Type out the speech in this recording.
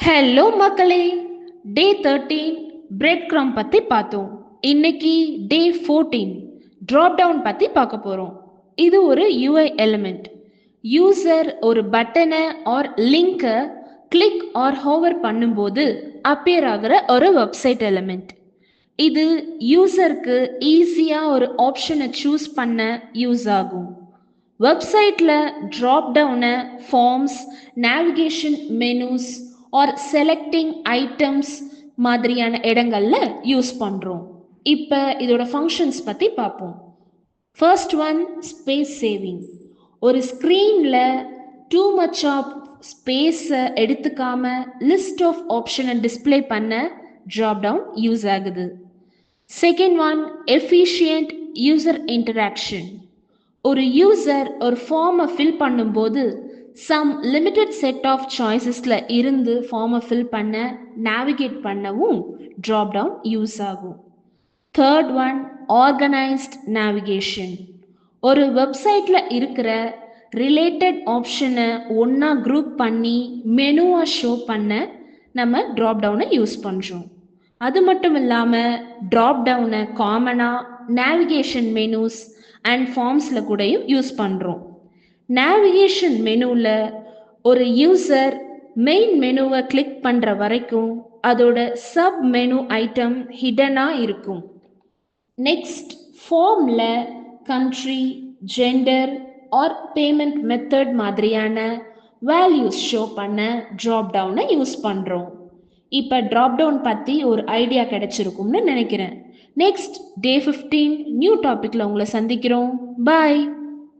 Hello மக்களே, டே 13 bread க்ரம் பற்றி பார்த்தோம். இன்னைக்கு டே 14 ட்ராப் டவுன் பற்றி பார்க்க போகிறோம். இது ஒரு யூஐ எலிமெண்ட். யூசர் ஒரு பட்டனை ஆர் லிங்கை கிளிக் ஆர் ஹோவர் பண்ணும்போது அப்பியர் ஆகிற ஒரு வெப்சைட் எலிமெண்ட். இது யூசருக்கு ஈஸியாக ஒரு ஆப்ஷனை சூஸ் பண்ண யூஸ் ஆகும். வெப்சைட்டில் ட்ராப் டவுனை forms, navigation menus or selecting items மாதிரியான இடங்கள்ல யூஸ் பண்ணுறோம். இப்போ இதோட ஃபங்க்ஷன்ஸ் பற்றி பார்ப்போம். First one, space saving. ஒரு ஸ்க்ரீனில் டூ மச் ஆஃப் ஸ்பேஸை எடுத்துக்காம லிஸ்ட் ஆஃப் ஆப்ஷனை டிஸ்பிளே பண்ண ட்ராப் டவுன் யூஸ் ஆகுது. Second one, efficient user interaction. ஒரு யூசர் ஒரு ஃபார்மை ஃபில் பண்ணும்போது சம் லிமிட்டட் செட் ஆஃப் சாய்ஸஸில் இருந்து ஃபார்மை ஃபில் பண்ண நேவிகேட் பண்ணவும் ட்ராப் டவுன் யூஸ் ஆகும். Third one, organised navigation. ஒரு வெப்சைட்டில் இருக்கிற ரிலேட்டட் ஆப்ஷனை ஒன்றா குரூப் பண்ணி மெனுவாக ஷோ பண்ண நம்ம ட்ராப் டவுனை யூஸ் பண்ணுறோம். அது மட்டும் இல்லாமல் ட்ராப் டவுனை காமனாக நேவிகேஷன் மெனூஸ் அண்ட் ஃபார்ம்ஸில் கூடயும் யூஸ் பண்ணுறோம். நேவிகேஷன் மெனுவில் ஒரு யூசர் மெயின் மெனுவை கிளிக் பண்ணுற வரைக்கும் அதோட சப் மெனு ஐட்டம் ஹிடனாக இருக்கும். நெக்ஸ்ட், ஃபார்மில் country, gender or payment method மாதிரியான வேல்யூஸ் ஷோ பண்ண ட்ராப் டவுனை யூஸ் பண்ணுறோம். இப்போ ட்ராப் டவுன் பற்றி ஒரு ஐடியா கிடைச்சிருக்கும்னு நினைக்கிறேன். நெக்ஸ்ட் டே 15 நியூ டாபிக்ல உங்களை சந்திக்கிறோம். பாய்.